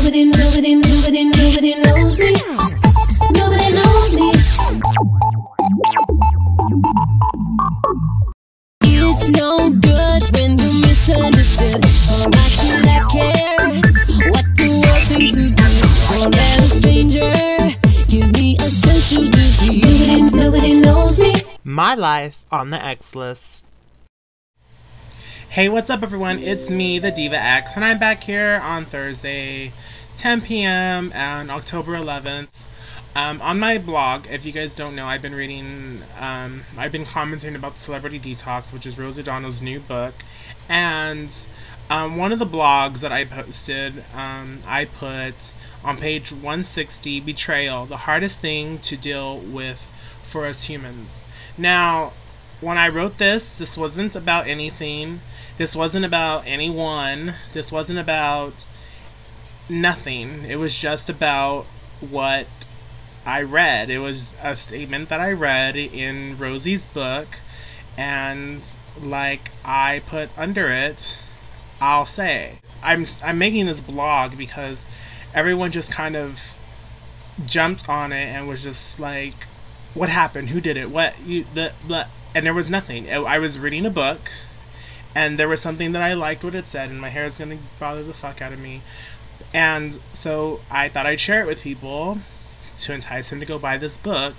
Nobody knows me. Nobody knows me. It's no good when we're misunderstood. Or why should I care what the world thinks of me? Or let a stranger give me a social disease. Nobody knows me. My life on the X list. Hey, what's up everyone? It's me, the Diva X, and I'm back here on Thursday, 10 p.m. on October 11th. On my blog, if you guys don't know, I've been reading, I've been commenting about Celebrity Detox, which is Rosie O'Donnell's new book, and one of the blogs that I posted, I put on page 160, Betrayal, the hardest thing to deal with for us humans. Now, when I wrote this wasn't about anything. This wasn't about anyone. This wasn't about nothing. It was just about what I read. It was a statement that I read in Rosie's book, and like I put under it, I'll say. I'm making this blog because everyone just kind of jumped on it and was just like, what happened? Who did it? And there was nothing. I was reading a book, and there was something that I liked what it said, and my hair is going to bother the fuck out of me. And so I thought I'd share it with people to entice them to go buy this book.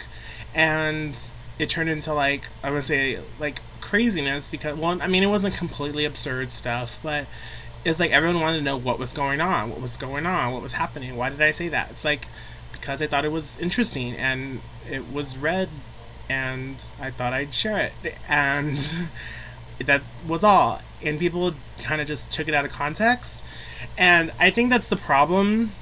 And it turned into, like, I would say, like, craziness because, well, I mean, it wasn't completely absurd stuff, but it's like everyone wanted to know what was going on, what was happening, why did I say that? It's like, because I thought it was interesting, and it was read, and I thought I'd share it, and that was all. And people kind of just took it out of context, and I think that's the problem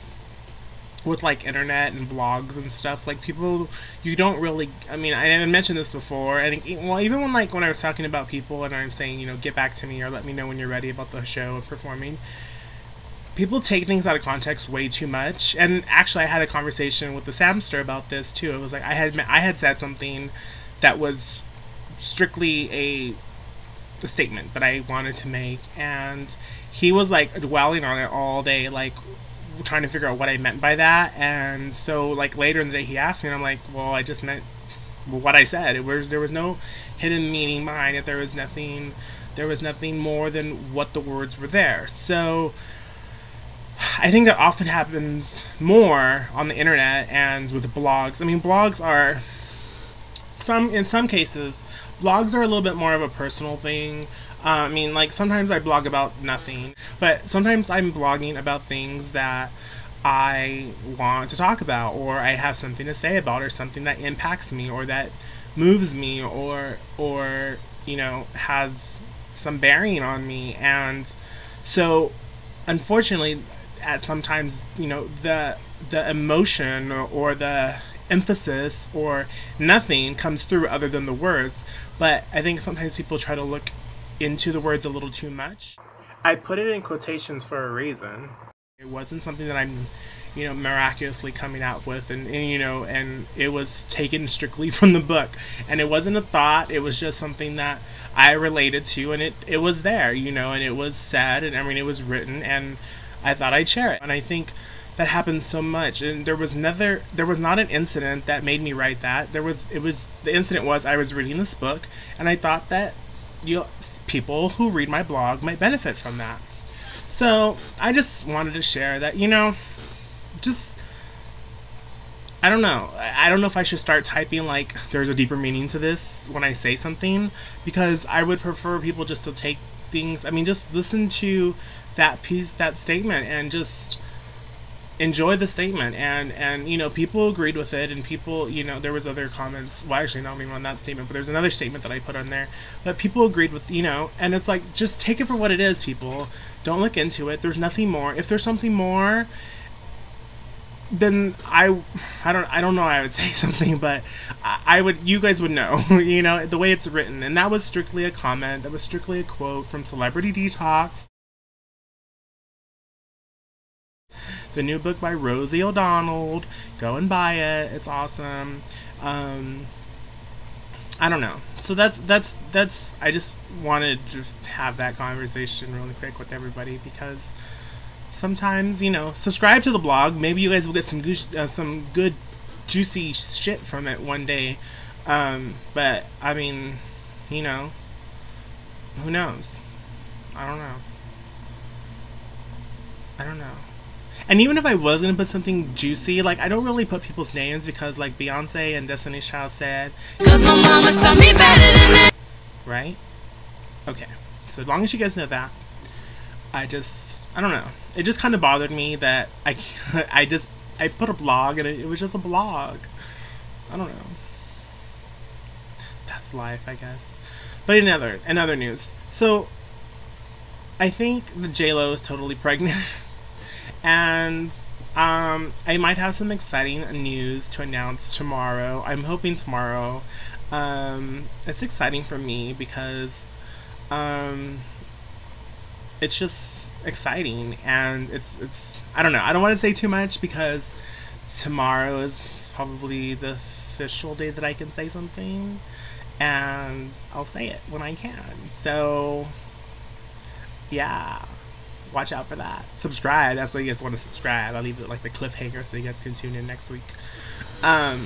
with like internet and blogs and stuff. Like, people, you don't really, I mean, I mentioned this before, and well, even when I was talking about people and I'm saying, you know, get back to me or let me know when you're ready about the show and performing, people take things out of context way too much. And actually, I had a conversation with the Samster about this too. It was like I had said something that was strictly a statement that I wanted to make, and he was like dwelling on it all day, like trying to figure out what I meant by that. And so, like, later in the day he asked me, and I'm like, well, I just meant what I said. There was no hidden meaning behind it. There was nothing more than what the words were there. So I think that often happens more on the internet and with blogs. I mean, blogs are in some cases, blogs are a little bit more of a personal thing. I mean, like, sometimes I blog about nothing, but sometimes I'm blogging about things that I want to talk about, or I have something to say about, or something that impacts me, or that moves me, or you know, has some bearing on me. And so, unfortunately, at sometimes, you know, the emotion or the emphasis or nothing comes through other than the words. But I think sometimes people try to look into the words a little too much. I put it in quotations for a reason. It wasn't something that I'm, you know, miraculously coming out with, and you know, and it was taken strictly from the book, and it wasn't a thought. It was just something that I related to, and it was there, you know, and it was said, and I mean, it was written, and I thought I'd share it. And I think that happens so much, and there was not an incident that made me write that. The incident was I was reading this book, and I thought that, you know, people who read my blog might benefit from that. So I just wanted to share that, you know, just, I don't know if I should start typing like there's a deeper meaning to this when I say something, because I would prefer people just to take things, I mean, just listen to that statement, and just enjoy the statement. And you know, people agreed with it, and people, you know, there was other comments, well, actually not even on that statement, but there's another statement that I put on there that people agreed with, you know. And it's like, just take it for what it is, people. Don't look into it. There's nothing more. If there's something more, then I don't know, I would say something, but you guys would know, you know, the way it's written. And that was strictly a comment, that was strictly a quote from Celebrity Detox, the new book by Rosie O'Donnell. Go and buy it. It's awesome. I don't know. So that's I just wanted to have that conversation really quick with everybody, because sometimes, you know, subscribe to the blog. Maybe you guys will get some good juicy shit from it one day. But I mean, you know, who knows? I don't know. And even if I was gonna put something juicy, like, I don't really put people's names because, like, Beyonce and Destiny's Child said, "'Cause my mama taught me better than that." Right? Okay. So as long as you guys know that, I don't know. It just kind of bothered me that I put a blog and it was just a blog. I don't know. That's life, I guess. But in other news, so I think the J-Lo is totally pregnant. And I might have some exciting news to announce tomorrow. I'm hoping tomorrow. It's exciting for me because it's just exciting, and it's I don't know. I don't want to say too much because tomorrow is probably the official day that I can say something, and I'll say it when I can. So yeah. Watch out for that. Subscribe. That's why you guys want to subscribe. I'll leave it like the cliffhanger so you guys can tune in next week. I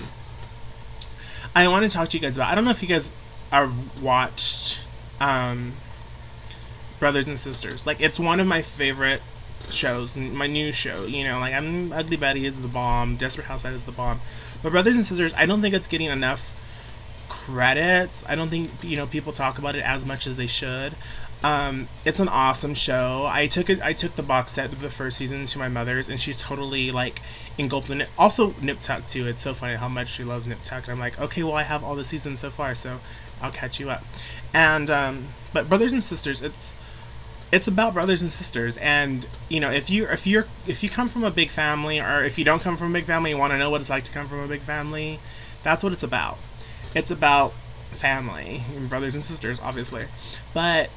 want to talk to you guys about, I don't know if you guys have watched Brothers and Sisters. Like, it's one of my favorite shows, my new show. You know, like, Ugly Betty is the bomb, Desperate Housewives is the bomb. But Brothers and Sisters, I don't think it's getting enough credit. I don't think, you know, people talk about it as much as they should. It's an awesome show. I took the box set of the first season to my mother's, and she's totally, like, engulfed in it. Also, Nip Tuck, too. It's so funny how much she loves Nip Tuck. And I'm like, okay, well, I have all the seasons so far, so I'll catch you up. And, but Brothers and Sisters, it's about brothers and sisters. And, you know, if you come from a big family, or if you don't come from a big family, you want to know what it's like to come from a big family, that's what it's about. It's about family, and brothers and sisters, obviously. But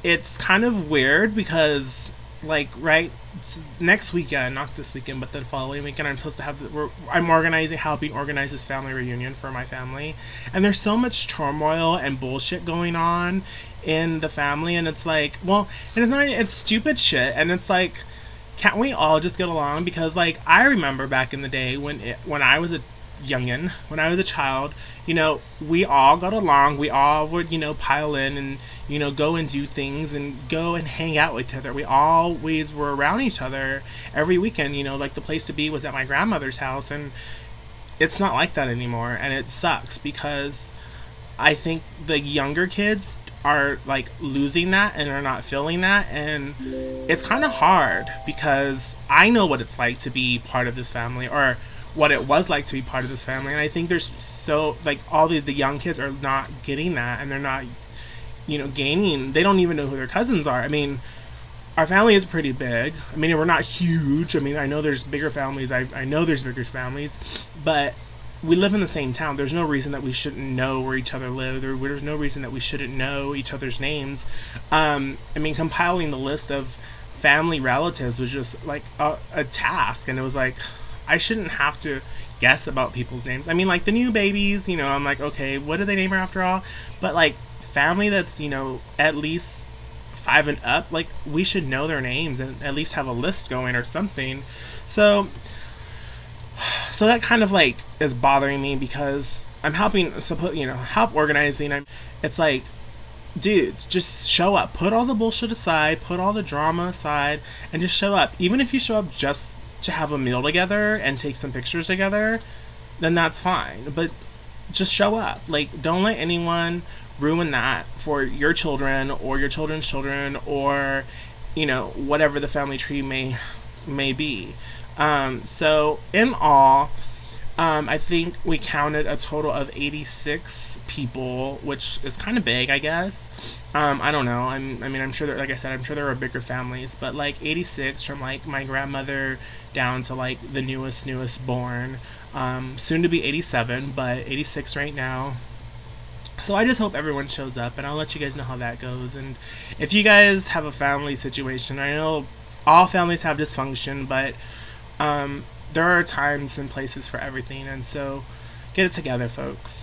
it's kind of weird because, like, right, next weekend, not this weekend, but the following weekend, I'm supposed to have, helping organize this family reunion for my family. And there's so much turmoil and bullshit going on in the family, and it's like, well, and it's stupid shit, and it's like, can't we all just get along? Because, like, I remember back in the day when I was a youngin', when I was a child, you know, we all got along. We all would, you know, pile in and, you know, go and do things and go and hang out with each other. We always were around each other every weekend. You know, like, the place to be was at my grandmother's house, and it's not like that anymore, and it sucks because I think the younger kids are, like, losing that and are not feeling that, and it's kind of hard because I know what it's like to be part of this family, or what it was like to be part of this family. And I think there's so, like, all the young kids are not getting that, and they're not, you know, gaining. They don't even know who their cousins are. I mean, our family is pretty big. I mean, we're not huge. I mean, I know there's bigger families. I know there's bigger families, but we live in the same town. There's no reason that we shouldn't know where each other live. There's no reason that we shouldn't know each other's names. I mean, compiling the list of family relatives was just, like, a task, and it was like, I shouldn't have to guess about people's names. I mean, like, the new babies, you know, I'm like, okay, what do they name her after all? But, like, family that's, you know, at least 5 and up, like, we should know their names and at least have a list going or something. So that kind of, like, is bothering me because I'm helping, you know, help organizing. It's like, dudes, just show up. Put all the bullshit aside, put all the drama aside, and just show up. Even if you show up just to have a meal together and take some pictures together, then that's fine. But just show up. Like, don't let anyone ruin that for your children or your children's children, or, you know, whatever the family tree may be. So in all, I think we counted a total of 86 people, which is kind of big, I guess. I don't know. I mean, I'm sure that, like I said, I'm sure there are bigger families, but, like, 86 from, like, my grandmother down to, like, the newest born, soon to be 87, but 86 right now. So I just hope everyone shows up, and I'll let you guys know how that goes. And if you guys have a family situation, I know all families have dysfunction, but there are times and places for everything, and so get it together, folks.